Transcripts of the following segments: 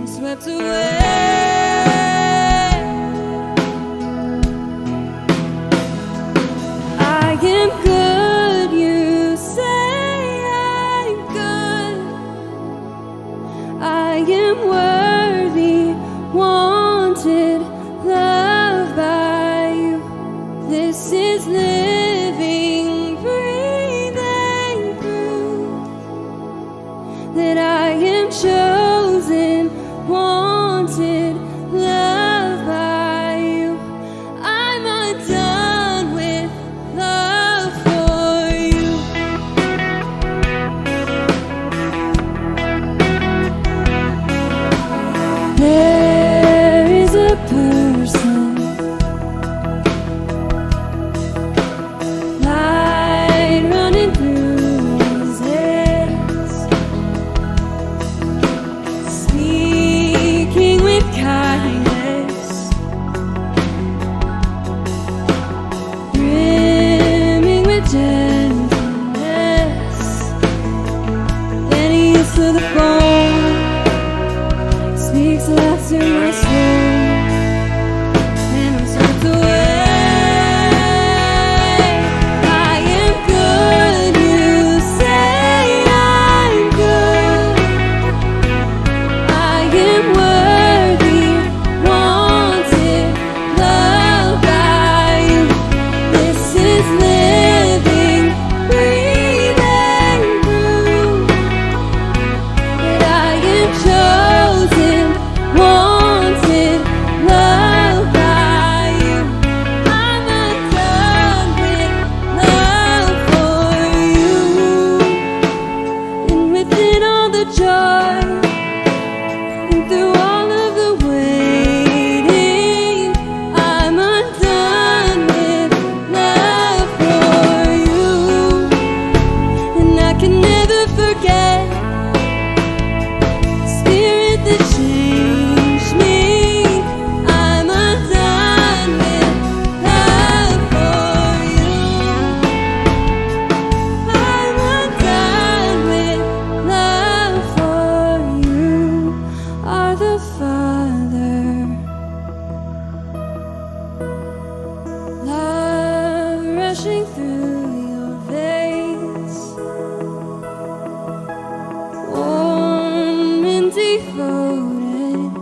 I'm swept away. I am good, you say I'm good. I am worthy, wanted, loved by you. This is living, breathing proof that I am chosen, wanted, loved by you. I'm undone with love for you. There is a person, light running through his veins, speaking with kindness, brimming with gentleness, and he is to the bone, speaks life to my soul, and I'm swept away. I am good, you say I'm good. I am worthy, wanted, loved by you. This is living, breathing proof that I am chosen, wanted, loved by you. I'm undone with love for you. And within all the joy, and through all of the waiting, I'm undone with love for you. And I can never forget the spirit that changed me. I'm undone with love for you. I'm undone with love for you. Are the Father, love rushing through your veins, warm and devoted,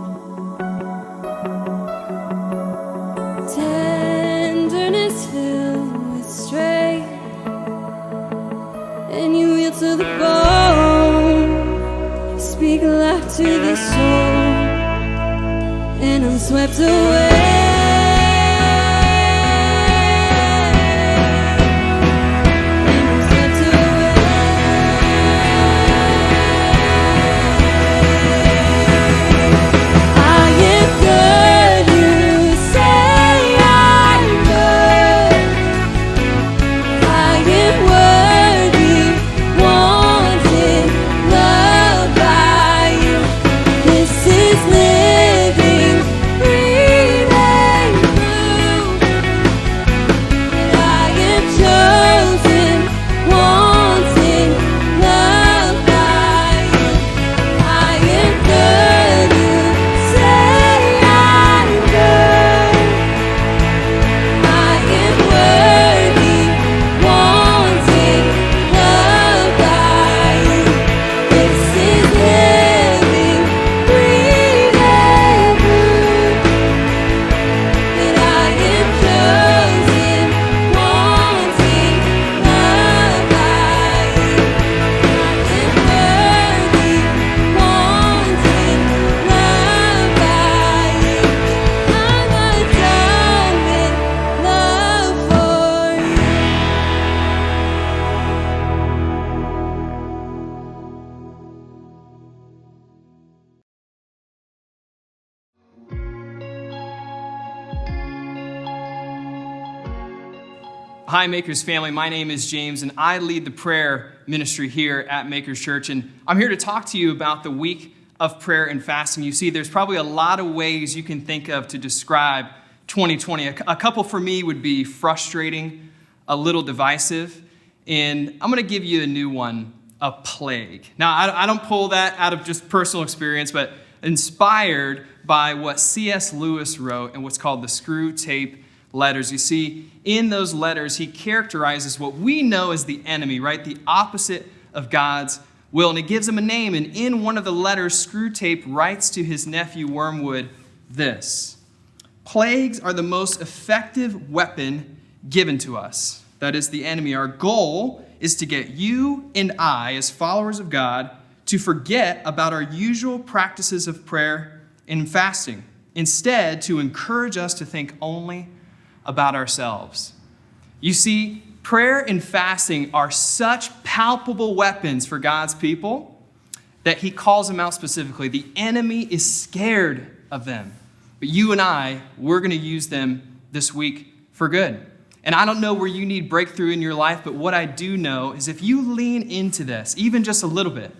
tenderness filled with strength, and you yield to the bone, speak life to the soul, and I'm swept away. And I'm swept away. I am good, you say I'm good. I am worthy, wanted, loved by you. This is living, breathing proof that I am chosen, wanted, loved by you. I am good, you say I'm good. I am worthy, wanted, loved by you. This is living, breathing proof that I am chosen, wanted, loved by you. I am worthy, wanted, loved by you. I'm undone with love for you. Hi, Makers family. My name is James, and I lead the prayer ministry here at Makers Church. And I'm here to talk to you about the week of prayer and fasting. You see, there's probably a lot of ways you can think of to describe 2020. A couple for me would be frustrating, a little divisive, and I'm going to give you a new one, a plague. Now, I don't pull that out of just personal experience, but inspired by what C.S. Lewis wrote in what's called the Screw Tape Letters. You see, in those letters, he characterizes what we know as the enemy, right? The opposite of God's will. And he gives him a name. And in one of the letters, Screw Tape writes to his nephew Wormwood this: plagues are the most effective weapon given to us. That is the enemy. Our goal is to get you and I, as followers of God, to forget about our usual practices of prayer and fasting. Instead, to encourage us to think only about ourselves. You see, prayer and fasting are such palpable weapons for God's people that he calls them out specifically. The enemy is scared of them. But you and I, we're going to use them this week for good. And I don't know where you need breakthrough in your life, but what I do know is if you lean into this, even just a little bit,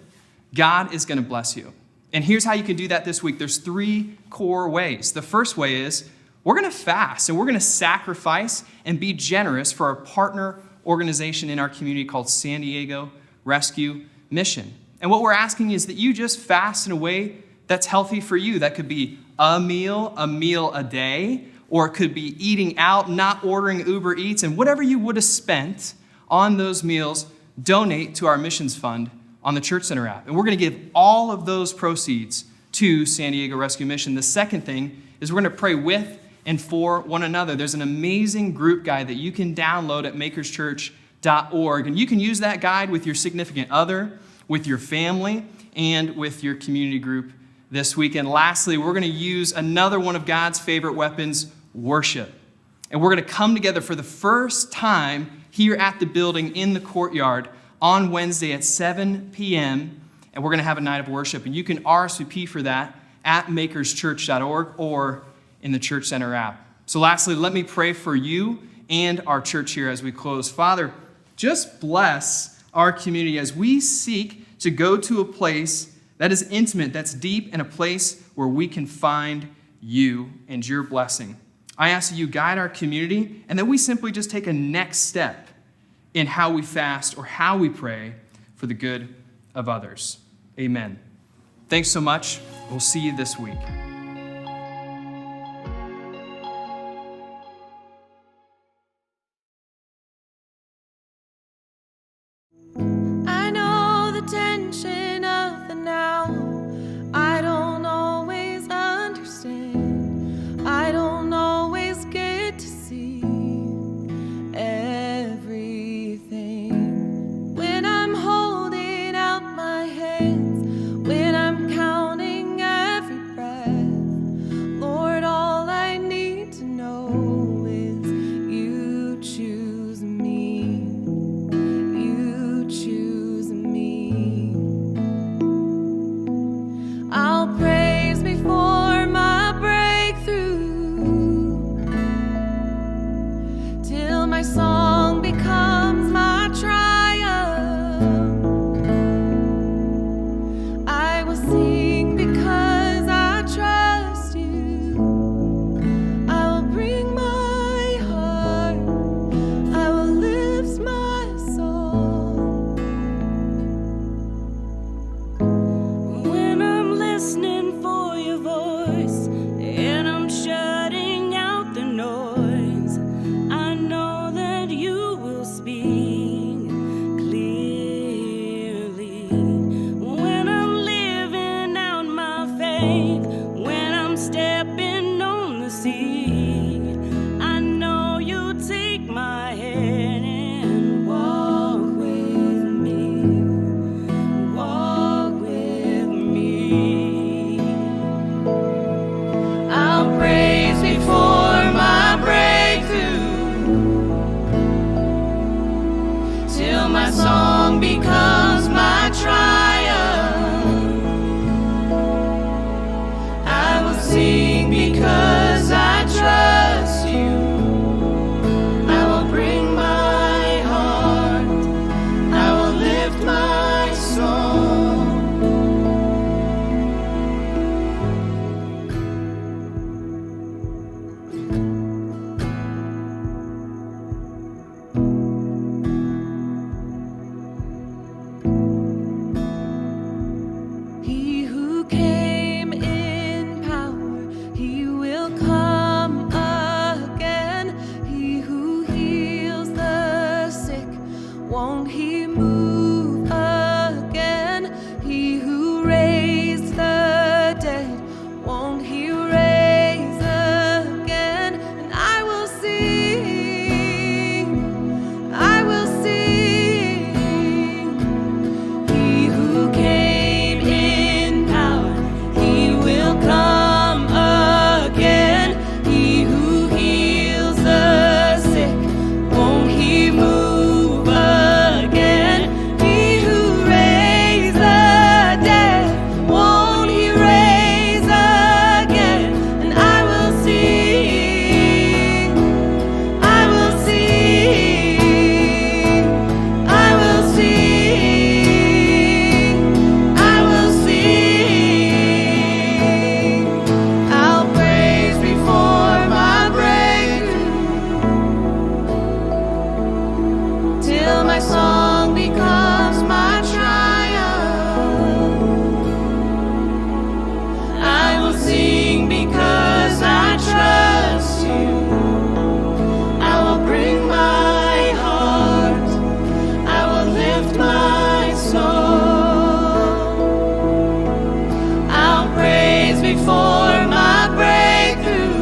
God is going to bless you. And here's how you can do that this week. There's 3 core ways. The first way is we're going to fast and we're going to sacrifice and be generous for our partner organization in our community called San Diego Rescue Mission. And what we're asking is that you just fast in a way that's healthy for you. That could be a meal a day, or it could be eating out, not ordering Uber Eats, and whatever you would have spent on those meals, donate to our missions fund on the Church Center app. And we're going to give all of those proceeds to San Diego Rescue Mission. The second thing is we're going to pray with and for one another. There's an amazing group guide that you can download at makerschurch.org. And you can use that guide with your significant other, with your family, and with your community group this week. And lastly, we're going to use another one of God's favorite weapons, worship. And we're going to come together for the first time here at the building in the courtyard on Wednesday at 7 p.m. And we're going to have a night of worship. And you can RSVP for that at makerschurch.org or in the Church Center app. So lastly, let me pray for you and our church here as we close. Father, just bless our community as we seek to go to a place that is intimate, that's deep, and a place where we can find you and your blessing. I ask that you guide our community and that we simply just take a next step in how we fast or how we pray for the good of others. Amen. Thanks so much. We'll see you this week. I know the tension of the now. I don't always understand. I don't always get to see everything. When I'm holding out my hands, when I'm counting every breath, Lord, all I need to know is you choose me. You choose me. I'll praise before my breakthrough, till my song becomes my triumph. I will sing because I trust you. I will bring my heart. I will lift my song. When I'm listening for your voice and I'm shutting out the noise, I know that you will speak clearly. When I'm living out my faith, when I'm stepping on the sea, I know you take my hand and walk with me. Walk with me. I'll praise before my breakthrough, till my song becomes my triumph. I will sing because I trust you. I will bring my heart. I will lift my song. He who came in before my breakthrough,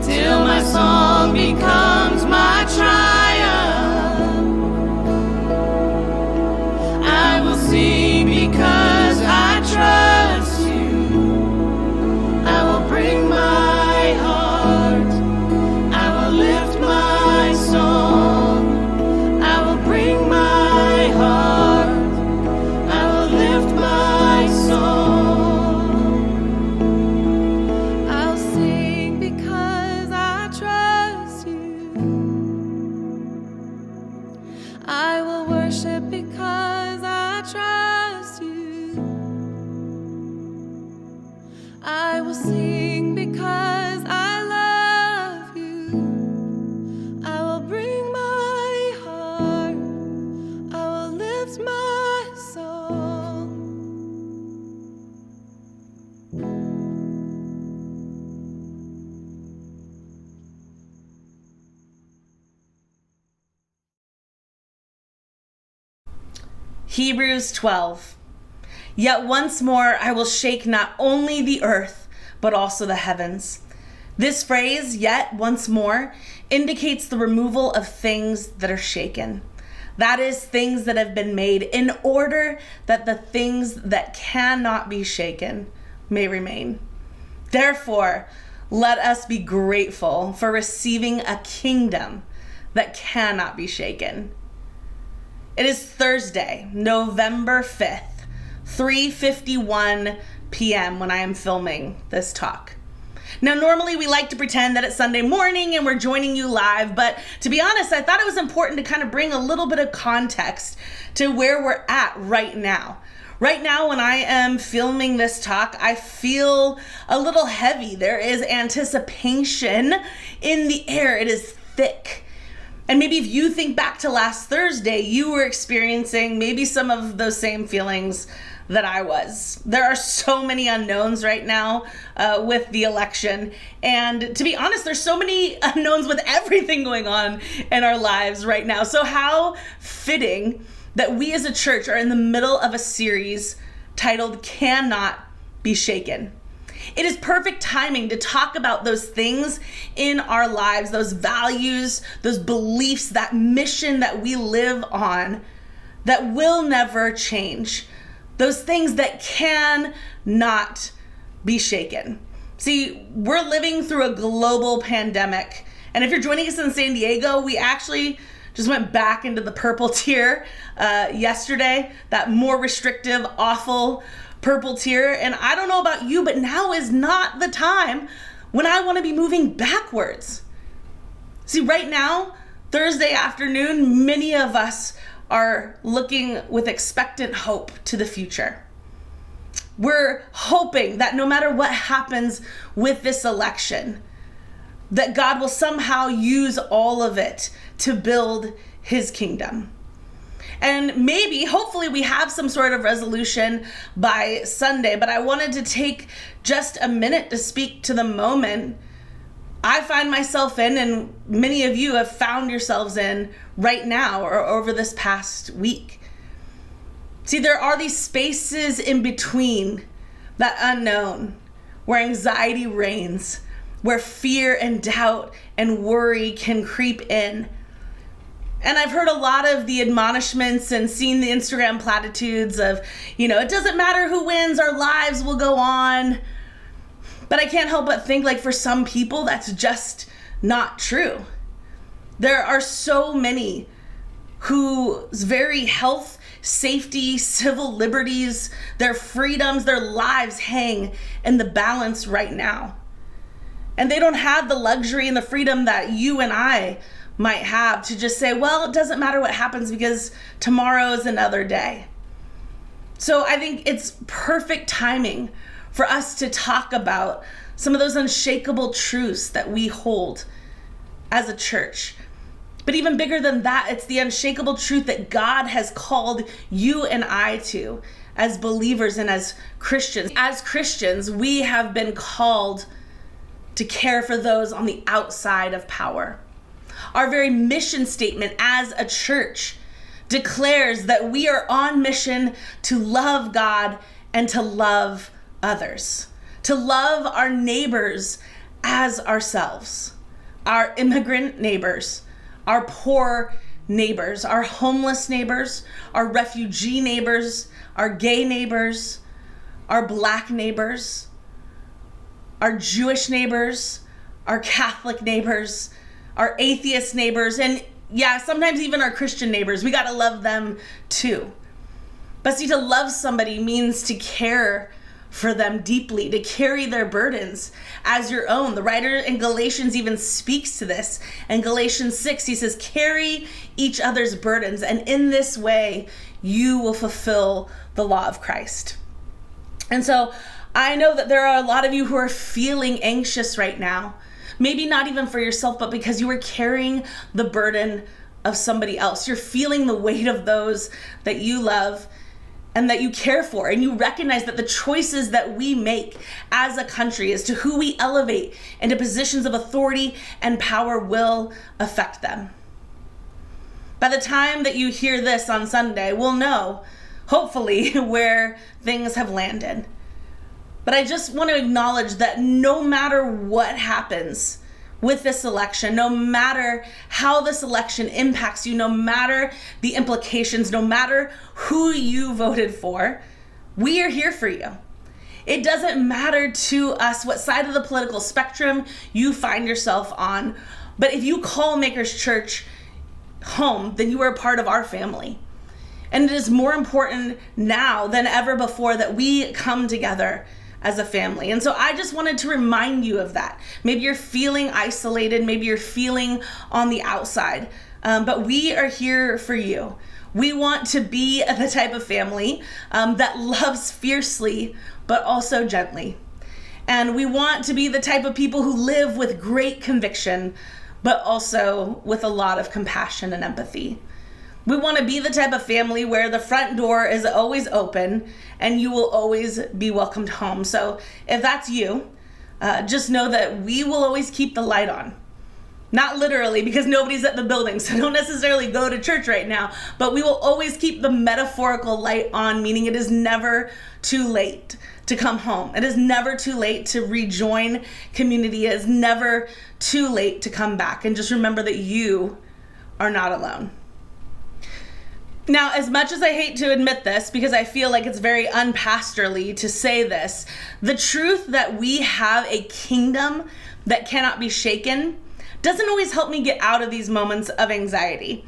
till my song becomes my triumph. I will sing because I trust you. I will bring my heart, I will lift my song. I will bring my heart, I will lift my song. I'll sing because I trust you. I will worship because I trust you. I will sing because I love you. I will bring my heart, I will lift my song. Hebrews 12. Yet once more I will shake not only the earth, but also the heavens. This phrase, yet once more, indicates the removal of things that are shaken. That is, things that have been made in order that the things that cannot be shaken may remain. Therefore, let us be grateful for receiving a kingdom that cannot be shaken. It is Thursday, November 5th, 3:51 p.m. when I am filming this talk. Now, normally we like to pretend that it's Sunday morning and we're joining you live, but to be honest, I thought it was important to kind of bring a little bit of context to where we're at right now. Right now, when I am filming this talk, I feel a little heavy. There is anticipation in the air. It is thick. And maybe if you think back to last Thursday, you were experiencing maybe some of those same feelings that I was. There are so many unknowns right now with the election. And to be honest, there's so many unknowns with everything going on in our lives right now. So how fitting that we as a church are in the middle of a series titled Cannot Be Shaken. It is perfect timing to talk about those things in our lives, those values, those beliefs, that mission that we live on that will never change. Those things that cannot be shaken. See, we're living through a global pandemic. And if you're joining us in San Diego, we actually just went back into the purple tier yesterday, that more restrictive, awful purple tier. And I don't know about you, but now is not the time when I want to be moving backwards. See, right now, Thursday afternoon, many of us are looking with expectant hope to the future. We're hoping that no matter what happens with this election, that God will somehow use all of it to build his kingdom. And maybe, hopefully, we have some sort of resolution by Sunday, but I wanted to take just a minute to speak to the moment I find myself in, and many of you have found yourselves in right now or over this past week. See, there are these spaces in between that unknown, where anxiety reigns, where fear and doubt and worry can creep in. And I've heard a lot of the admonishments and seen the Instagram platitudes of, it doesn't matter who wins, our lives will go on. But I can't help but think, like, for some people, that's just not true. There are so many whose very health, safety, civil liberties, their freedoms, their lives hang in the balance right now. And they don't have the luxury and the freedom that you and I might have to just say, well, it doesn't matter what happens because tomorrow is another day. So I think it's perfect timing for us to talk about some of those unshakable truths that we hold as a church. But even bigger than that, it's the unshakable truth that God has called you and I to as believers and as Christians. As Christians, we have been called to care for those on the outside of power. Our very mission statement as a church declares that we are on mission to love God and to love others, to love our neighbors as ourselves, our immigrant neighbors, our poor neighbors, our homeless neighbors, our refugee neighbors, our gay neighbors, our Black neighbors, our Jewish neighbors, our Catholic neighbors, our atheist neighbors, and yeah, sometimes even our Christian neighbors. We gotta love them too. But see, to love somebody means to care for them deeply, to carry their burdens as your own. The writer in Galatians even speaks to this. In Galatians 6, he says, carry each other's burdens, and in this way, you will fulfill the law of Christ. And so I know that there are a lot of you who are feeling anxious right now. Maybe not even for yourself, but because you are carrying the burden of somebody else. You're feeling the weight of those that you love and that you care for, and you recognize that the choices that we make as a country as to who we elevate into positions of authority and power will affect them. By the time that you hear this on Sunday, we'll know, hopefully, where things have landed. But I just want to acknowledge that no matter what happens with this election, no matter how this election impacts you, no matter the implications, no matter who you voted for, we are here for you. It doesn't matter to us what side of the political spectrum you find yourself on, but if you call Maker's Church home, then you are a part of our family. And it is more important now than ever before that we come together as a family. And so I just wanted to remind you of that. Maybe you're feeling isolated, maybe you're feeling on the outside, but we are here for you. We want to be the type of family that loves fiercely, but also gently. And we want to be the type of people who live with great conviction, but also with a lot of compassion and empathy. We want to be the type of family where the front door is always open and you will always be welcomed home. So if that's you, just know that we will always keep the light on. Not literally, because nobody's at the building, so don't necessarily go to church right now, but we will always keep the metaphorical light on, meaning it is never too late to come home. It is never too late to rejoin community. It is never too late to come back. And just remember that you are not alone. Now, as much as I hate to admit this, because I feel like it's very unpastorally to say this, the truth that we have a kingdom that cannot be shaken doesn't always help me get out of these moments of anxiety.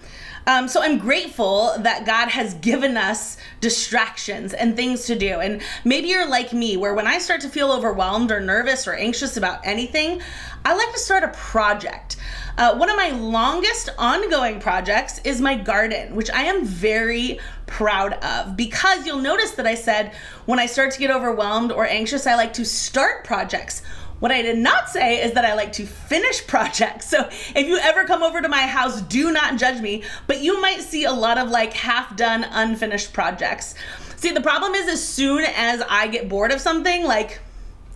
So I'm grateful that God has given us distractions and things to do. And maybe you're like me, where when I start to feel overwhelmed or nervous or anxious about anything, I like to start a project. One of my longest ongoing projects is my garden, which I am very proud of, because you'll notice that I said when I start to get overwhelmed or anxious, I like to start projects. What I did not say is that I like to finish projects. So if you ever come over to my house, do not judge me, but you might see a lot of like half done, unfinished projects. See, the problem is as soon as I get bored of something, like,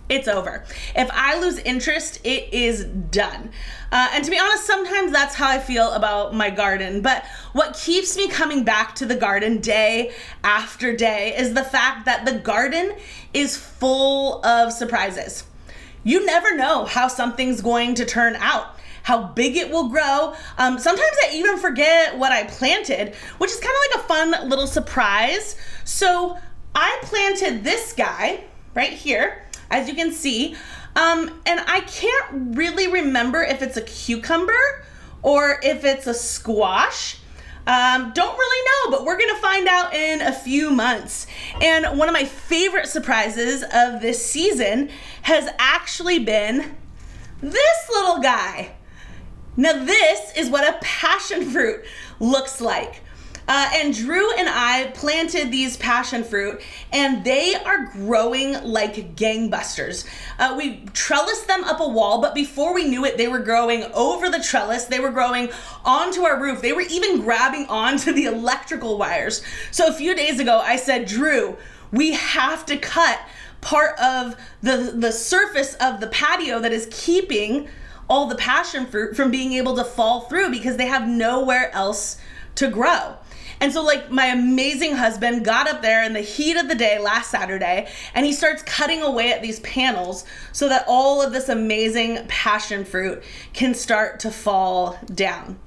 it's over. If I lose interest, it is done. And to be honest, sometimes that's how I feel about my garden. But what keeps me coming back to the garden day after day is the fact that the garden is full of surprises. You never know how something's going to turn out, how big it will grow. Sometimes I even forget what I planted, which is kind of like a fun little surprise. So I planted this guy right here, as you can see, and I can't really remember if it's a cucumber or if it's a squash. Don't really know, but we're gonna find out in a few months. And one of my favorite surprises of this season has actually been this little guy. Now this is what a passion fruit looks like. And Drew and I planted these passion fruit, and they are growing like gangbusters. We trellised them up a wall, but before we knew it, they were growing over the trellis. They were growing onto our roof. They were even grabbing onto the electrical wires. So a few days ago, I said, Drew, we have to cut part of the surface of the patio that is keeping all the passion fruit from being able to fall through because they have nowhere else to grow. And so like my amazing husband got up there in the heat of the day last Saturday, and he starts cutting away at these panels so that all of this amazing passion fruit can start to fall down.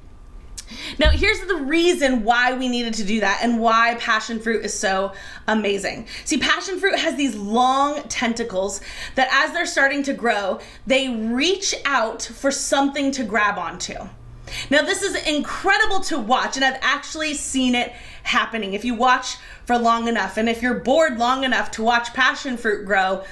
Now, here's the reason why we needed to do that and why passion fruit is so amazing. See, passion fruit has these long tentacles that as they're starting to grow, they reach out for something to grab onto. Now, this is incredible to watch, and I've actually seen it happening. If you watch for long enough, and if you're bored long enough to watch passion fruit grow,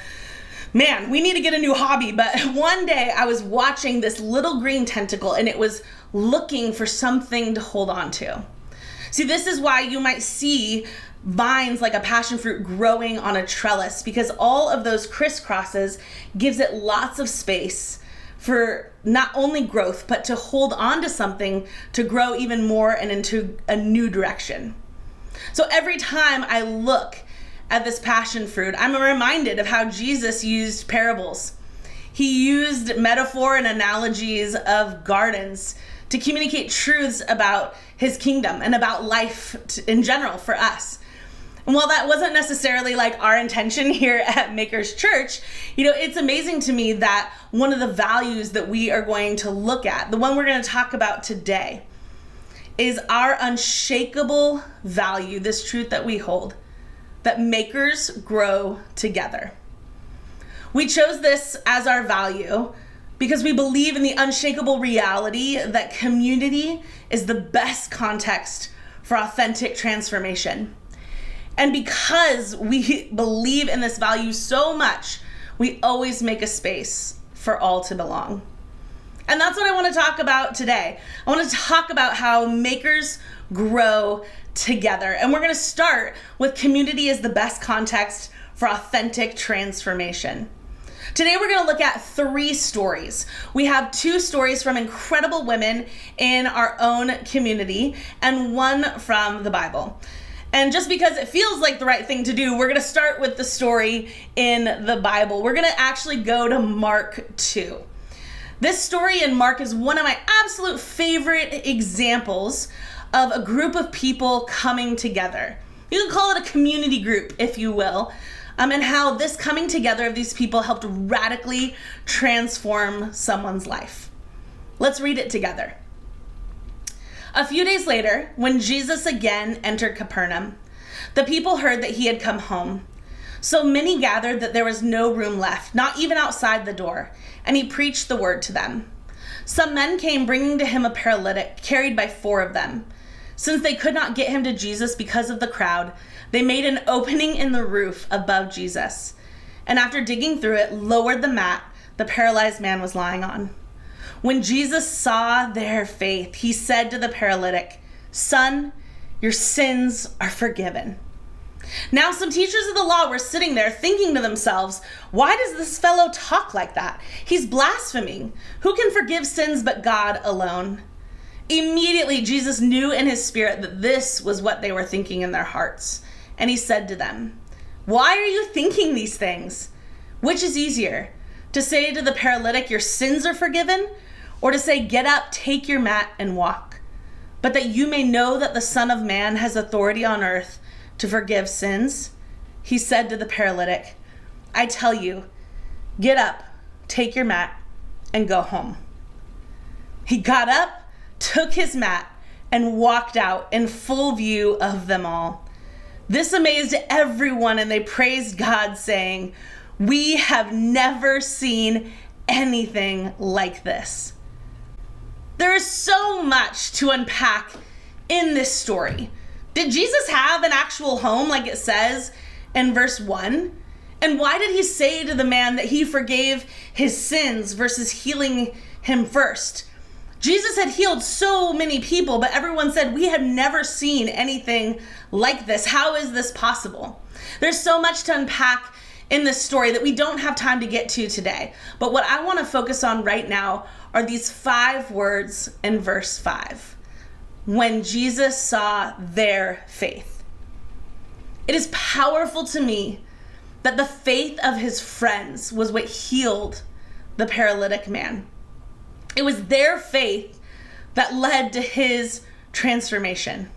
man, we need to get a new hobby. But one day I was watching this little green tentacle, and it was looking for something to hold on to. See, this is why you might see vines like a passion fruit growing on a trellis, because all of those crisscrosses gives it lots of space for not only growth, but to hold on to something to grow even more and into a new direction. So every time I look at this passion fruit, I'm reminded of how Jesus used parables. He used metaphor and analogies of gardens to communicate truths about his kingdom and about life in general for us. And while that wasn't necessarily like our intention here at Maker's Church, it's amazing to me that one of the values that we are going to look at, the one we're going to talk about today, is our unshakable value, this truth that we hold, that makers grow together. We chose this as our value because we believe in the unshakable reality that community is the best context for authentic transformation. And because we believe in this value so much, we always make a space for all to belong. And that's what I want to talk about today. I want to talk about how makers grow together. And we're going to start with community as the best context for authentic transformation. Today we're going to look at 3 stories. We have 2 stories from incredible women in our own community and 1 from the Bible. And just because it feels like the right thing to do, we're going to start with the story in the Bible. We're going to actually go to Mark 2. This story in Mark is one of my absolute favorite examples of a group of people coming together. You can call it a community group, if you will, and how this coming together of these people helped radically transform someone's life. Let's read it together. A few days later, when Jesus again entered Capernaum, the people heard that he had come home. So many gathered that there was no room left, not even outside the door, and he preached the word to them. Some men came bringing to him a paralytic, carried by 4 of them. Since they could not get him to Jesus because of the crowd, they made an opening in the roof above Jesus, and after digging through it, lowered the mat the paralyzed man was lying on. When Jesus saw their faith, he said to the paralytic, "Son, your sins are forgiven." Now some teachers of the law were sitting there thinking to themselves, "Why does this fellow talk like that? He's blaspheming. Who can forgive sins but God alone?" Immediately Jesus knew in his spirit that this was what they were thinking in their hearts. And he said to them, "Why are you thinking these things? Which is easier, to say to the paralytic, 'Your sins are forgiven,' or to say, 'Get up, take your mat and walk'? But that you may know that the Son of Man has authority on earth to forgive sins," he said to the paralytic, "I tell you, get up, take your mat, and go home." He got up, took his mat, and walked out in full view of them all. This amazed everyone, and they praised God, saying, "We have never seen anything like this." There is so much to unpack in this story. Did Jesus have an actual home like it says in verse 1? And why did he say to the man that he forgave his sins versus healing him first? Jesus had healed so many people, but everyone said, "We have never seen anything like this. How is this possible?" There's so much to unpack in this story that we don't have time to get to today. But what I want to focus on right now are these 5 words in verse 5. When Jesus saw their faith. It is powerful to me that the faith of his friends was what healed the paralytic man. It was their faith that led to his transformation.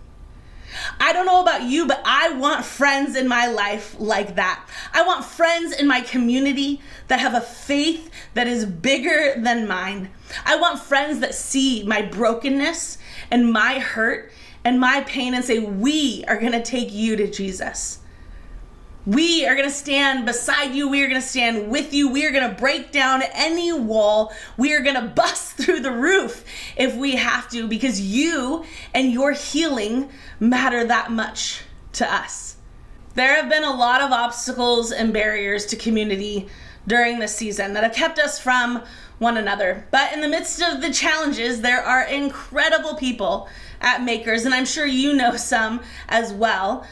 I don't know about you, but I want friends in my life like that. I want friends in my community that have a faith that is bigger than mine. I want friends that see my brokenness and my hurt and my pain and say, we are going to take you to Jesus. We are going to stand beside you. We are going to stand with you. We are going to break down any wall. We are going to bust through the roof if we have to, because you and your healing matter that much to us. There have been a lot of obstacles and barriers to community during this season that have kept us from one another. But in the midst of the challenges, there are incredible people at Makers, and I'm sure you know some as well,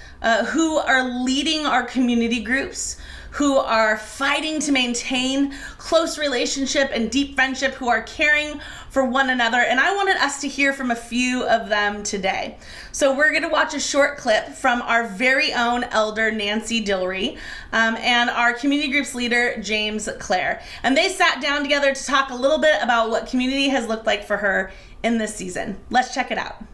who are leading our community groups, who are fighting to maintain close relationship and deep friendship, who are caring for one another. And I wanted us to hear from a few of them today. So we're going to watch a short clip from our very own elder, Nancy Dillery, and our community groups leader, James Clare. And they sat down together to talk a little bit about what community has looked like for her in this season. Let's check it out.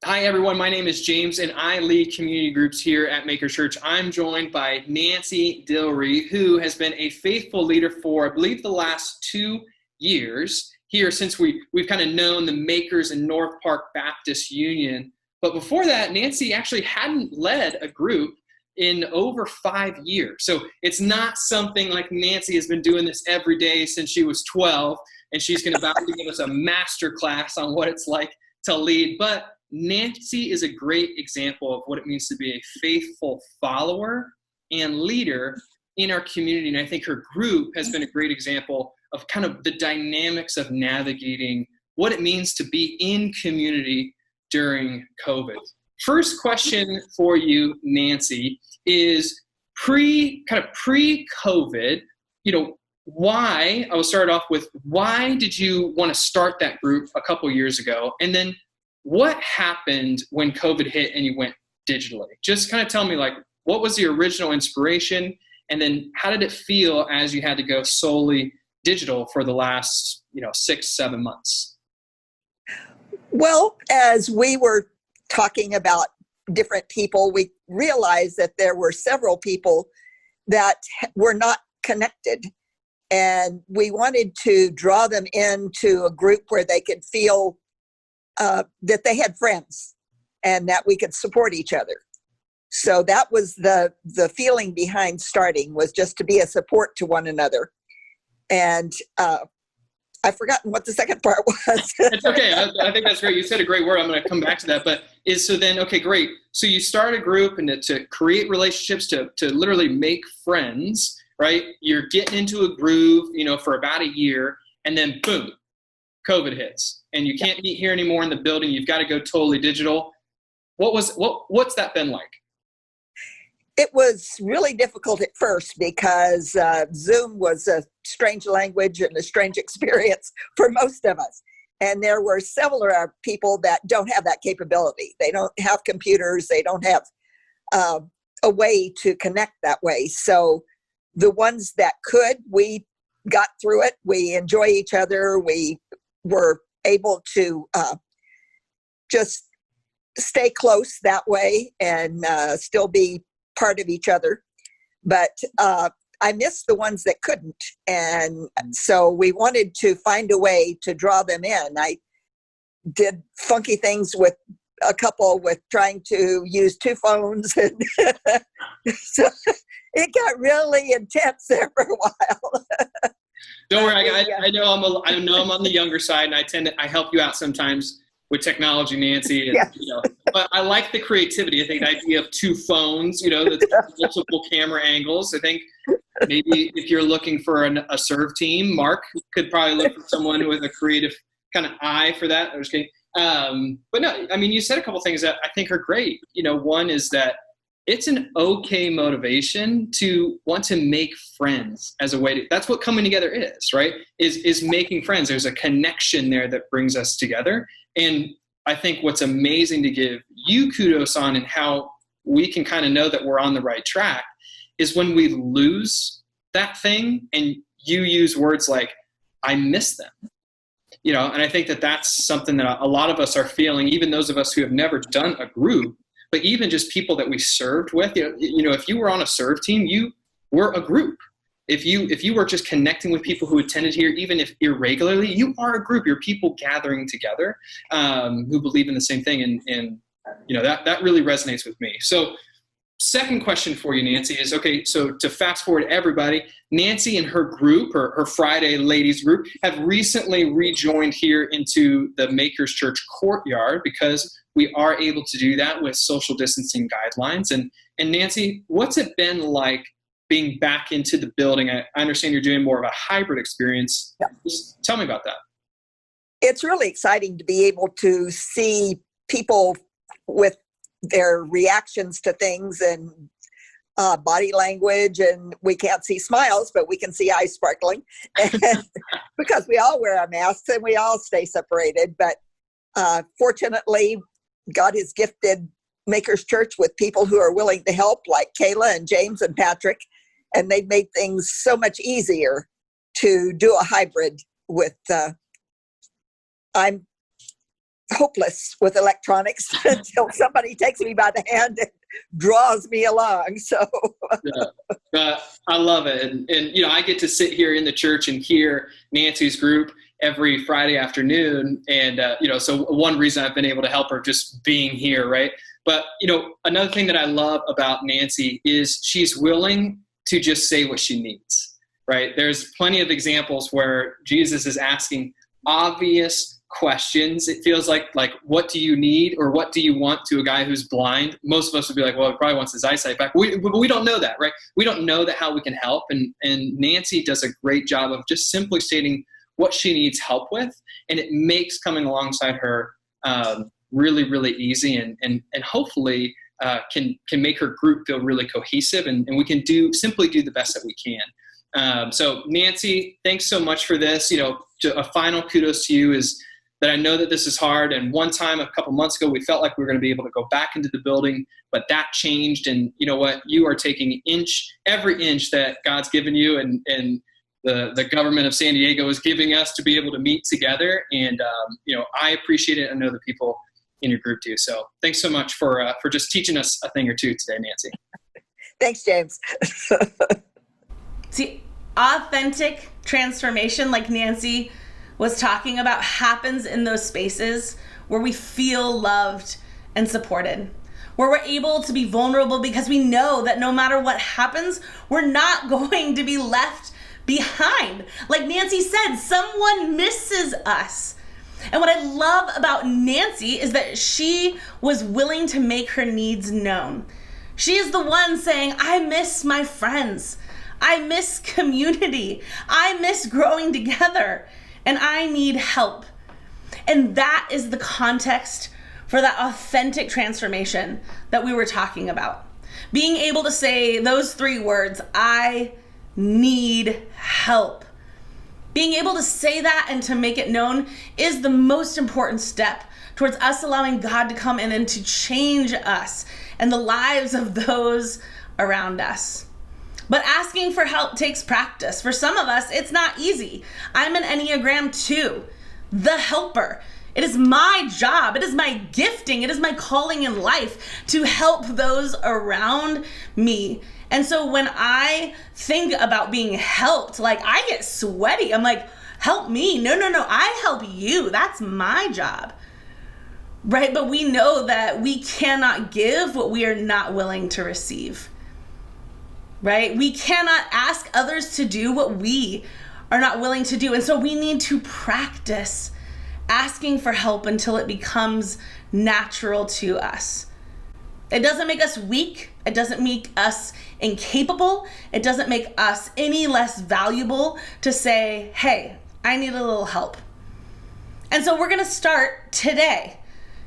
Hi, everyone. My name is James, and I lead community groups here at Maker Church. I'm joined by Nancy Dillery, who has been a faithful leader for, I believe, the last 2 years here since we've kind of known the Makers in North Park Baptist Union. But before that, Nancy actually hadn't led a group in over 5 years. So it's not something like Nancy has been doing this every day since she was 12, and she's going to give us a master class on what it's like to lead. But Nancy is a great example of what it means to be a faithful follower and leader in our community. And I think her group has been a great example of kind of the dynamics of navigating what it means to be in community during COVID. First question for you, Nancy, is pre-COVID, why, I will start off with, why did you want to start that group a couple years ago? And then what happened when COVID hit and you went digitally? Just kind of tell me, what was the original inspiration? And then how did it feel as you had to go solely digital for the last, 6-7 months? Well, as we were talking about different people, we realized that there were several people that were not connected. And we wanted to draw them into a group where they could feel that they had friends and that we could support each other. So that was the feeling behind starting, was just to be a support to one another. And I've forgotten what the second part was. It's okay. I think that's great. You said a great word. I'm going to come back to that. But okay, great. So you start a group and to create relationships, to literally make friends, right? You're getting into a groove, for about a year, and then boom, COVID hits, and you can't meet here anymore in the building. You've got to go totally digital. What's that been like? It was really difficult at first because Zoom was a strange language and a strange experience for most of us. And there were several people that don't have that capability. They don't have computers. They don't have a way to connect that way. So the ones that could, we got through it. We enjoy each other. We were able to just stay close that way and still be part of each other. But I missed the ones that couldn't. And so we wanted to find a way to draw them in. I did funky things with a couple with trying to use 2 phones. And so it got really intense there for a while. Don't worry, I know I'm on the younger side, and I help you out sometimes with technology, Nancy. And, Yes. But I like the creativity. I think the idea of 2 phones, the multiple camera angles. I think maybe if you're looking for a serve team, Mark could probably look for someone with a creative kind of eye for that. I'm just kidding. But no, you said a couple things that I think are great. One is that it's an okay motivation to want to make friends as a way to, that's what coming together is, right? Is making friends. There's a connection there that brings us together. And I think what's amazing to give you kudos on and how we can kind of know that we're on the right track is when we lose that thing and you use words like, I miss them. And I think that that's something that a lot of us are feeling, even those of us who have never done a group, but even just people that we served with. If you were on a serve team, you were a group. If you were just connecting with people who attended here, even if irregularly, you are a group. You're people gathering together who believe in the same thing, and that really resonates with me. So, second question for you, Nancy, is, okay, so to fast forward everybody, Nancy and her group, her Friday ladies group, have recently rejoined here into the Makers Church courtyard because we are able to do that with social distancing guidelines. And Nancy, what's it been like being back into the building? I understand you're doing more of a hybrid experience. Yeah. Just tell me about that. It's really exciting to be able to see people with their reactions to things and body language, and we can't see smiles, but we can see eyes sparkling because we all wear our masks and we all stay separated. But fortunately, God has gifted Makers Church with people who are willing to help, like Kayla and James and Patrick, and they've made things so much easier to do a hybrid with. I'm hopeless with electronics until somebody takes me by the hand and draws me along. So I love it. And I get to sit here in the church and hear Nancy's group every Friday afternoon. And, so one reason I've been able to help her just being here. Right. But, another thing that I love about Nancy is she's willing to just say what she needs. Right. There's plenty of examples where Jesus is asking obvious questions. It feels like what do you need or what do you want to a guy who's blind? Most of us would be like, well, he probably wants his eyesight back. But we don't know that, right? We don't know that how we can help. And Nancy does a great job of just simply stating what she needs help with. And it makes coming alongside her really, really easy and hopefully can make her group feel really cohesive. And we can simply do the best that we can. So Nancy, thanks so much for this. A final kudos to you is that I know that this is hard. And one time a couple months ago, we felt like we were going to be able to go back into the building, but that changed. And you know what? You are taking every inch that God's given you and the government of San Diego is giving us to be able to meet together. And, I appreciate it. I know the people in your group do. So thanks so much for just teaching us a thing or two today, Nancy. Thanks, James. See, authentic transformation, like Nancy was talking about, happens in those spaces where we feel loved and supported, where we're able to be vulnerable because we know that no matter what happens, we're not going to be left behind. Like Nancy said, someone misses us. And what I love about Nancy is that she was willing to make her needs known. She is the one saying, I miss my friends. I miss community. I miss growing together. And I need help. And that is the context for that authentic transformation that we were talking about. Being able to say those 3 words, I need help. Being able to say that and to make it known is the most important step towards us allowing God to come in and to change us and the lives of those around us. But asking for help takes practice. For some of us, it's not easy. I'm an Enneagram 2, the helper. It is my job. It is my gifting. It is my calling in life to help those around me. And so when I think about being helped, I get sweaty. I'm like, help me. No, I help you. That's my job. Right? But we know that we cannot give what we are not willing to receive. Right? We cannot ask others to do what we are not willing to do. And so we need to practice asking for help until it becomes natural to us. It doesn't make us weak. It doesn't make us incapable. It doesn't make us any less valuable to say, hey, I need a little help. And so we're going to start today.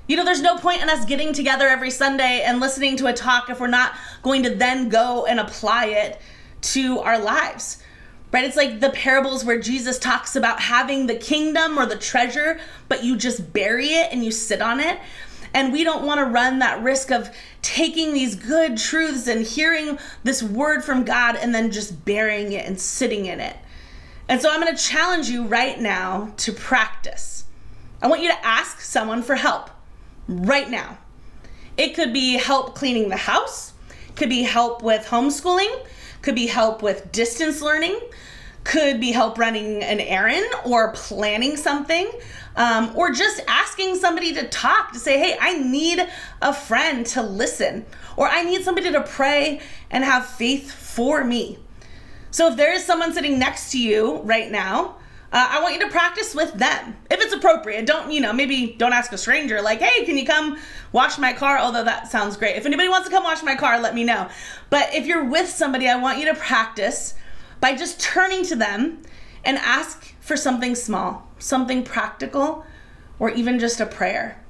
There's no point in us getting together every Sunday and listening to a talk if we're not going to then go and apply it to our lives, right? It's like the parables where Jesus talks about having the kingdom or the treasure, but you just bury it and you sit on it. And we don't want to run that risk of taking these good truths and hearing this word from God and then just burying it and sitting in it. And so I'm going to challenge you right now to practice. I want you to ask someone for help right now. It could be help cleaning the house, could be help with homeschooling, could be help with distance learning, could be help running an errand or planning something, or just asking somebody to talk, to say, hey, I need a friend to listen, or I need somebody to pray and have faith for me. So if there is someone sitting next to you right now, I want you to practice with them. If it's appropriate, maybe don't ask a stranger like, hey, can you come wash my car? Although that sounds great. If anybody wants to come wash my car, let me know. But if you're with somebody, I want you to practice by just turning to them and ask for something small, something practical, or even just a prayer.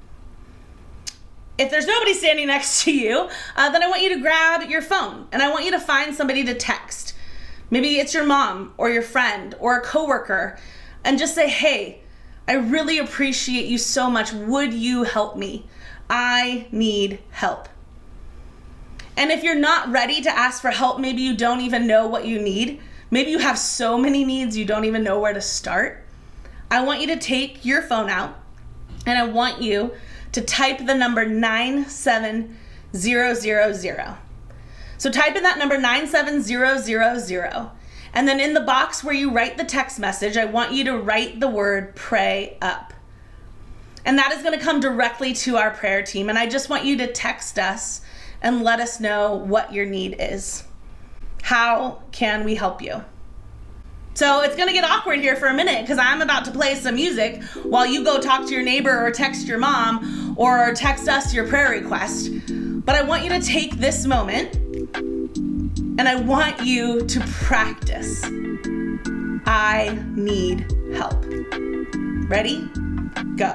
If there's nobody standing next to you, then I want you to grab your phone and I want you to find somebody to text. Maybe it's your mom or your friend or a coworker, and just say, hey, I really appreciate you so much. Would you help me? I need help. And if you're not ready to ask for help, maybe you don't even know what you need. Maybe you have so many needs you don't even know where to start. I want you to take your phone out and I want you to type the number 97000. So type in that number 97000, and then in the box where you write the text message, I want you to write the word pray up. And that is going to come directly to our prayer team. And I just want you to text us and let us know what your need is. How can we help you? So it's going to get awkward here for a minute because I'm about to play some music while you go talk to your neighbor or text your mom or text us your prayer request. But I want you to take this moment and I want you to practice. I need help. Ready? Go.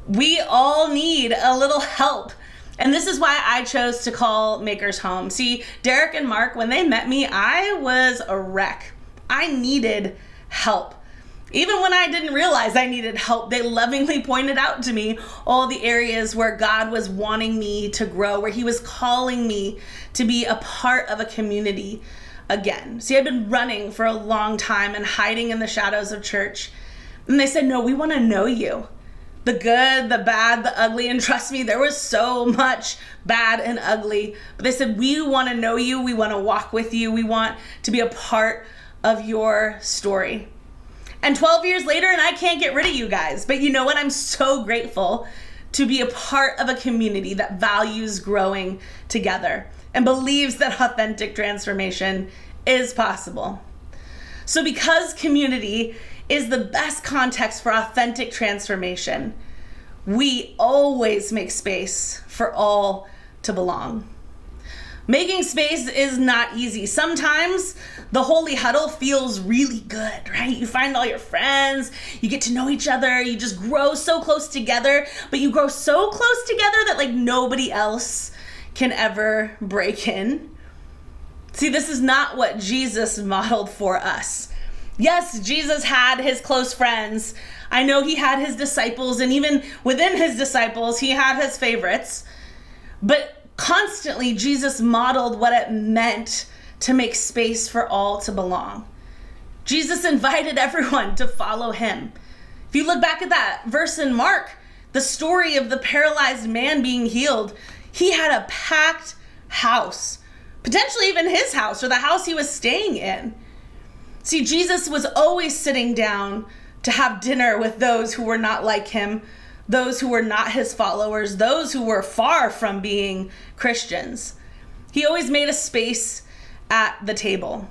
We all need a little help. And this is why I chose to call Makers home. See, Derek and Mark, when they met me, I was a wreck. I needed help. Even when I didn't realize I needed help, they lovingly pointed out to me all the areas where God was wanting me to grow, where he was calling me to be a part of a community again. See, I'd been running for a long time and hiding in the shadows of church. And they said, no, we want to know you. The good, the bad, the ugly. And trust me, there was so much bad and ugly. But they said, we want to know you. We want to walk with you. We want to be a part of your story. And 12 years later, and I can't get rid of you guys. But you know what? I'm so grateful to be a part of a community that values growing together and believes that authentic transformation is possible. So because community is the best context for authentic transformation, we always make space for all to belong. Making space is not easy. Sometimes the holy huddle feels really good, right? You find all your friends, you get to know each other, you just grow so close together, but you grow so close together that like nobody else can ever break in. See, this is not what Jesus modeled for us. Yes, Jesus had his close friends. I know he had his disciples, and even within his disciples, he had his favorites. But constantly, Jesus modeled what it meant to make space for all to belong. Jesus invited everyone to follow him. If you look back at that verse in Mark, the story of the paralyzed man being healed, he had a packed house, potentially even his house or the house he was staying in. See, Jesus was always sitting down to have dinner with those who were not like him, those who were not his followers, those who were far from being Christians. He always made a space at the table.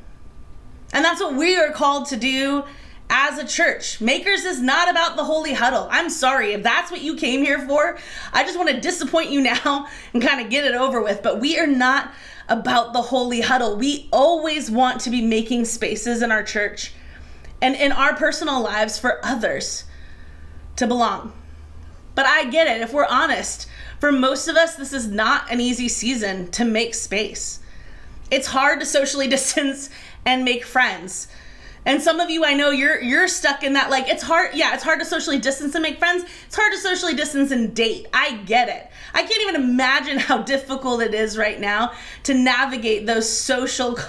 And that's what we are called to do as a church. Makers is not about the holy huddle. I'm sorry if that's what you came here for. I just want to disappoint you now and kind of get it over with. But we are not about the holy huddle. We always want to be making spaces in our church and in our personal lives for others to belong. But I get it. If we're honest, for most of us, this is not an easy season to make space. It's hard to socially distance and make friends. And some of you, I know you're stuck in that, like, it's hard to socially distance and make friends. It's hard to socially distance and date. I get it. I can't even imagine how difficult it is right now to navigate those social,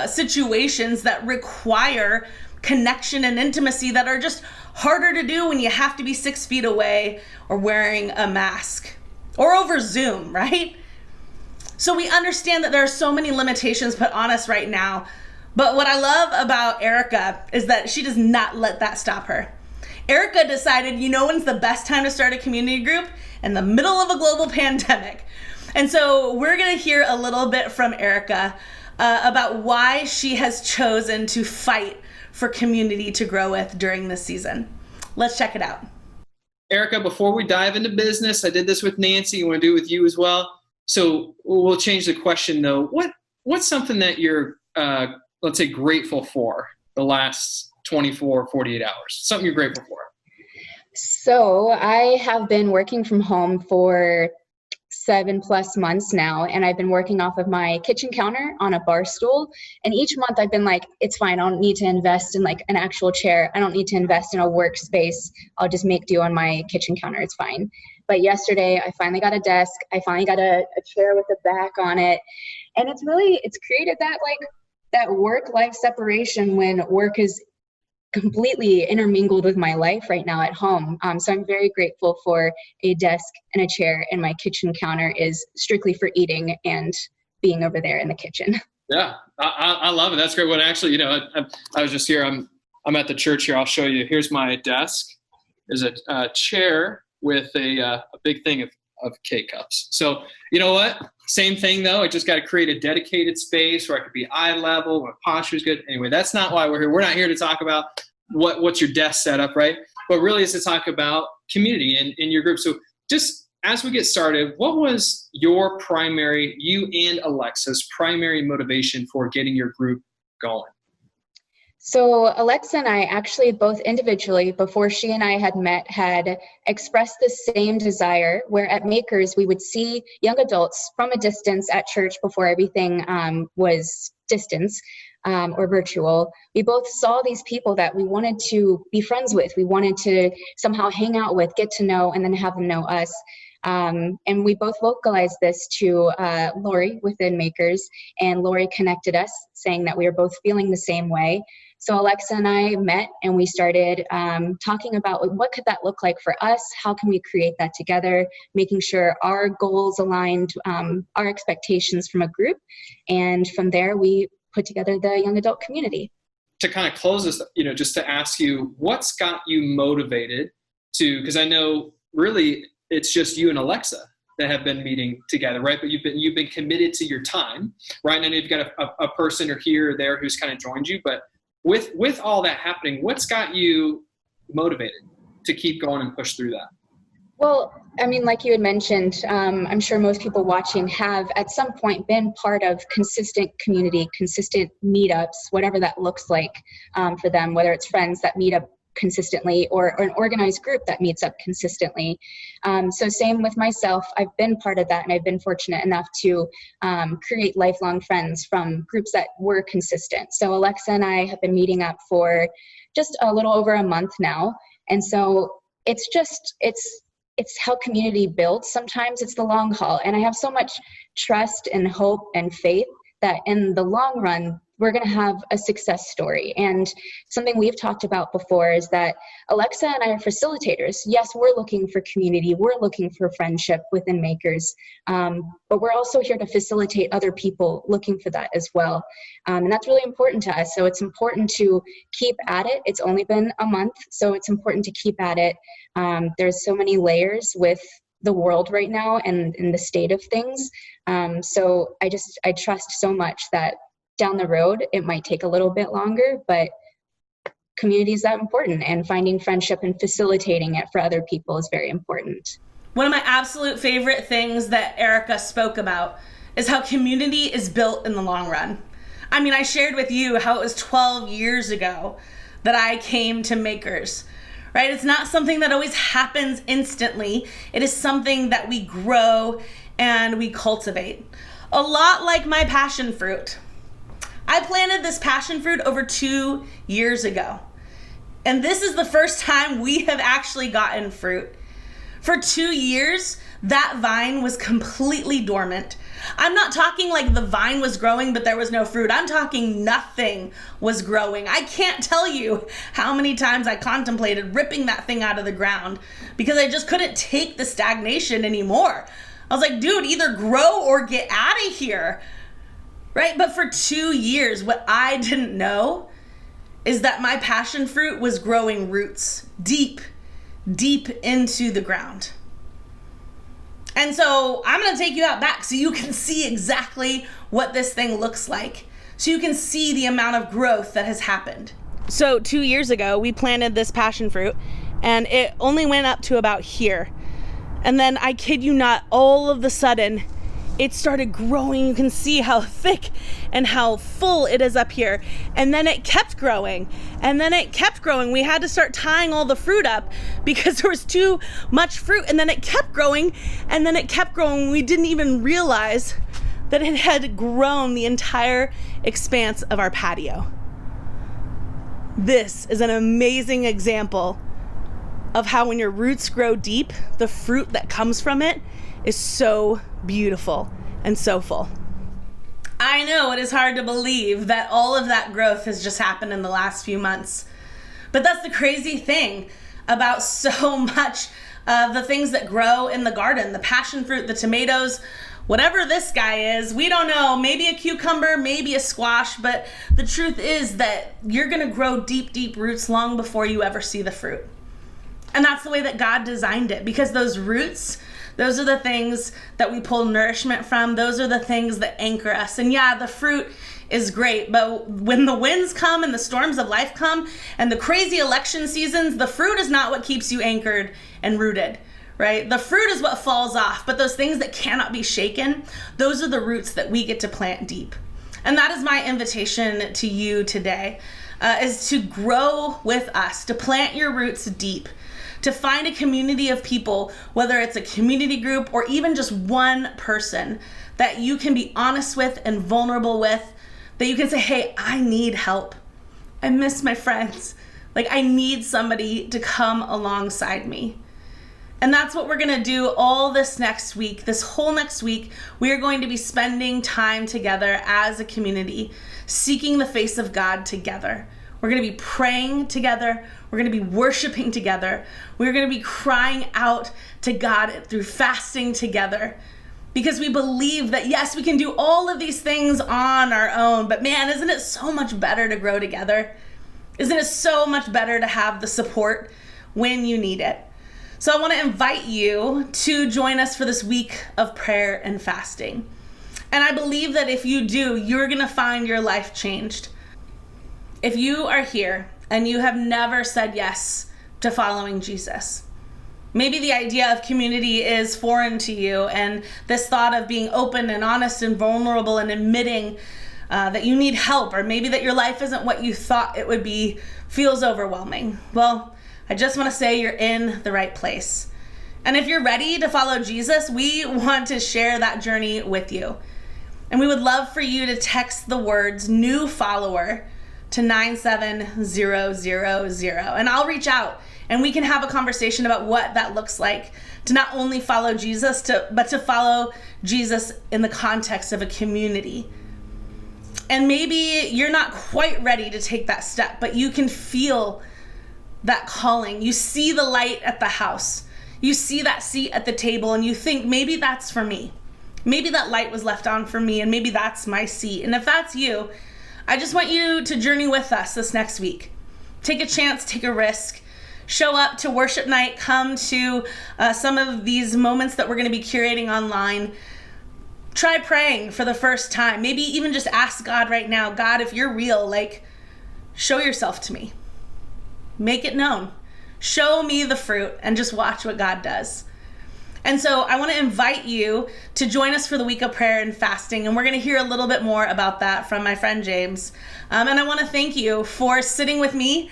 situations that require connection and intimacy that are just harder to do when you have to be 6 feet away or wearing a mask or over Zoom, right? So we understand that there are so many limitations put on us right now. But what I love about Erica is that she does not let that stop her. Erica decided, when's the best time to start a community group? In the middle of a global pandemic. And so we're going to hear a little bit from Erica about why she has chosen to fight for community to grow with during this season. Let's check it out. Erica, before we dive into business, I did this with Nancy. I want to do it with you as well. So we'll change the question though. What's something that you're let's say grateful for the last 24, 48 hours? Something you're grateful for. So I have been working from home for 7+ months now, and I've been working off of my kitchen counter on a bar stool. And each month I've been like, it's fine. I don't need to invest in like an actual chair. I don't need to invest in a workspace. I'll just make do on my kitchen counter. It's fine. But yesterday I finally got a desk. I finally got a chair with a back on it. And it's created that work-life separation when work is completely intermingled with my life right now at home. So I'm very grateful for a desk and a chair, and my kitchen counter is strictly for eating and being over there in the kitchen. Yeah, I love it. That's great. Well, actually, I was just here. I'm at the church here. I'll show you. Here's my desk. There's a chair with a big thing of K-cups. So you know what? Same thing though. I just got to create a dedicated space where I could be eye level, where posture is good. Anyway, that's not why we're here. We're not here to talk about what's your desk setup, right? But really is to talk about community in your group. So just as we get started, what was you and Alexa's primary motivation for getting your group going? So Alexa and I actually both individually, before she and I had met, had expressed the same desire, where at Makers we would see young adults from a distance at church before everything was distance or virtual. We both saw these people that we wanted to be friends with. We wanted to somehow hang out with, get to know, and then have them know us. And we both vocalized this to Lori within Makers, and Lori connected us, saying that we were both feeling the same way. So Alexa and I met and we started talking about what could that look like for us? How can we create that together? Making sure our goals aligned, our expectations from a group. And from there, we put together the young adult community. To kind of close this, just to ask you, what's got you motivated to, because I know really it's just you and Alexa that have been meeting together, right? But you've been committed to your time, right? And I know you've got a person or here or there who's kind of joined you, but with all that happening, what's got you motivated to keep going and push through that? Well, I mean, like you had mentioned, I'm sure most people watching have at some point been part of consistent community, consistent meetups, whatever that looks like for them, whether it's friends that meet up consistently or an organized group that meets up consistently. So same with myself. I've been part of that, and I've been fortunate enough to create lifelong friends from groups that were consistent. So Alexa and I have been meeting up for just a little over a month now. And so it's how community builds. Sometimes it's the long haul. And I have so much trust and hope and faith that in the long run, we're going to have a success story. And something we've talked about before is that Alexa and I are facilitators. Yes, we're looking for community. We're looking for friendship within Makers. But we're also here to facilitate other people looking for that as well. And that's really important to us. So it's important to keep at it. It's only been a month, so it's important to keep at it. There's so many layers with the world right now and in the state of things. So I trust so much that down the road, it might take a little bit longer, but community is that important, and finding friendship and facilitating it for other people is very important. One of my absolute favorite things that Erica spoke about is how community is built in the long run. I mean, I shared with you how it was 12 years ago that I came to Makers, right? It's not something that always happens instantly. It is something that we grow and we cultivate. A lot like my passion fruit. I planted this passion fruit over 2 years ago. And this is the first time we have actually gotten fruit. For 2 years, that vine was completely dormant. I'm not talking like the vine was growing, but there was no fruit. I'm talking nothing was growing. I can't tell you how many times I contemplated ripping that thing out of the ground because I just couldn't take the stagnation anymore. I was like, dude, either grow or get out of here, right? But for 2 years, what I didn't know is that my passion fruit was growing roots deep into the ground. And so I'm going to take you out back so you can see exactly what this thing looks like. So you can see the amount of growth that has happened. So 2 years ago, we planted this passion fruit and it only went up to about here. And then I kid you not, all of the sudden, it started growing. You can see how thick and how full it is up here. And then it kept growing. And then it kept growing. We had to start tying all the fruit up because there was too much fruit. And then it kept growing. And then it kept growing. We didn't even realize that it had grown the entire expanse of our patio. This is an amazing example of how when your roots grow deep, the fruit that comes from it is so beautiful and so full. I know it is hard to believe that all of that growth has just happened in the last few months. But that's the crazy thing about so much of the things that grow in the garden, the passion fruit, the tomatoes, whatever this guy is, we don't know, maybe a cucumber, maybe a squash, but the truth is that you're gonna grow deep roots long before you ever see the fruit. And that's the way that God designed it, because those roots, those are the things that we pull nourishment from. Those are the things that anchor us. And yeah, the fruit is great, but when the winds come and the storms of life come and the crazy election seasons, the fruit is not what keeps you anchored and rooted, right? The fruit is what falls off, but those things that cannot be shaken, those are the roots that we get to plant deep. And that is my invitation to you today, is to grow with us, to plant your roots deep, to find a community of people, whether it's a community group or even just one person that you can be honest with and vulnerable with, that you can say, hey, I need help. I miss my friends. Like, I need somebody to come alongside me. And that's what we're gonna do all this next week. This whole next week, we are going to be spending time together as a community, seeking the face of God together. We're gonna be praying together. We're gonna be worshiping together. We're gonna be crying out to God through fasting together, because we believe that, yes, we can do all of these things on our own, but man, isn't it so much better to grow together? Isn't it so much better to have the support when you need it? So I wanna invite you to join us for this week of prayer and fasting. And I believe that if you do, you're gonna find your life changed. If you are here and you have never said yes to following Jesus, maybe the idea of community is foreign to you, and this thought of being open and honest and vulnerable and admitting that you need help, or maybe that your life isn't what you thought it would be, feels overwhelming. Well, I just want to say you're in the right place. And if you're ready to follow Jesus, we want to share that journey with you. And we would love for you to text the words "new follower" to 97000, and I'll reach out and we can have a conversation about what that looks like to not only follow Jesus, but to follow Jesus in the context of a community. And maybe you're not quite ready to take that step, but you can feel that calling. You see the light at the house. You see that seat at the table and you think, maybe that's for me. Maybe that light was left on for me and maybe that's my seat. And if that's you, I just want you to journey with us this next week. Take a chance, take a risk. Show up to worship night. Come to some of these moments that we're going to be curating online. Try praying for the first time. Maybe even just ask God right now, God, if you're real, like, show yourself to me. Make it known. Show me the fruit and just watch what God does. And so I want to invite you to join us for the week of prayer and fasting. And we're going to hear a little bit more about that from my friend James. And I want to thank you for sitting with me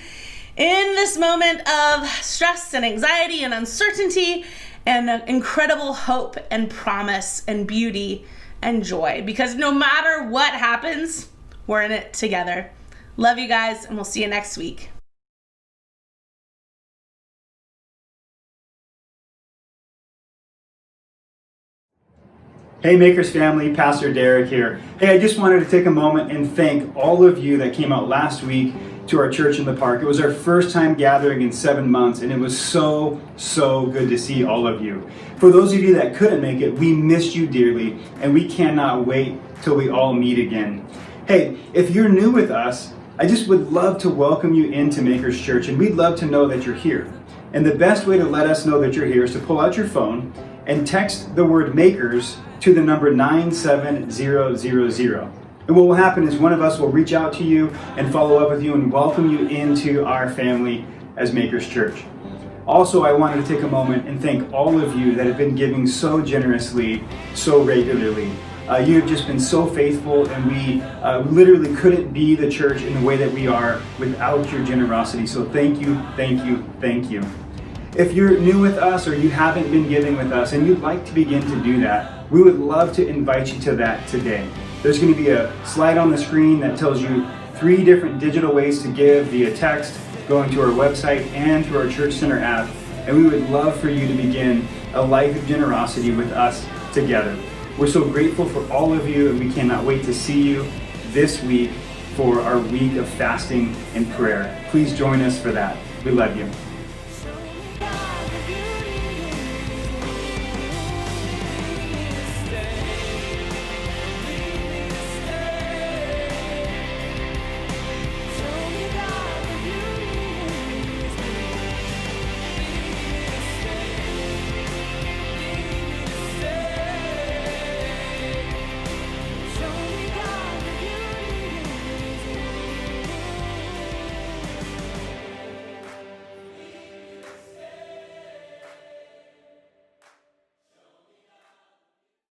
in this moment of stress and anxiety and uncertainty and incredible hope and promise and beauty and joy. Because no matter what happens, we're in it together. Love you guys, and we'll see you next week. Hey Makers family, Pastor Derek here. Hey, I just wanted to take a moment and thank all of you that came out last week to our church in the park. It was our first time gathering in 7 months, and it was so good to see all of you. For those of you that couldn't make it, we missed you dearly, and we cannot wait till we all meet again. Hey, if you're new with us, I just would love to welcome you into Makers Church, and we'd love to know that you're here. And the best way to let us know that you're here is to pull out your phone and text the word Makers to the number 97000. And what will happen is one of us will reach out to you and follow up with you and welcome you into our family as Makers Church. Also, I wanted to take a moment and thank all of you that have been giving so generously, so regularly. You have just been so faithful, and we literally couldn't be the church in the way that we are without your generosity. So thank you, thank you, thank you. If you're new with us or you haven't been giving with us and you'd like to begin to do that, we would love to invite you to that today. There's going to be a slide on the screen that tells you 3 different digital ways to give via text, going to our website, and through our Church Center app. And we would love for you to begin a life of generosity with us together. We're so grateful for all of you, and we cannot wait to see you this week for our week of fasting and prayer. Please join us for that. We love you.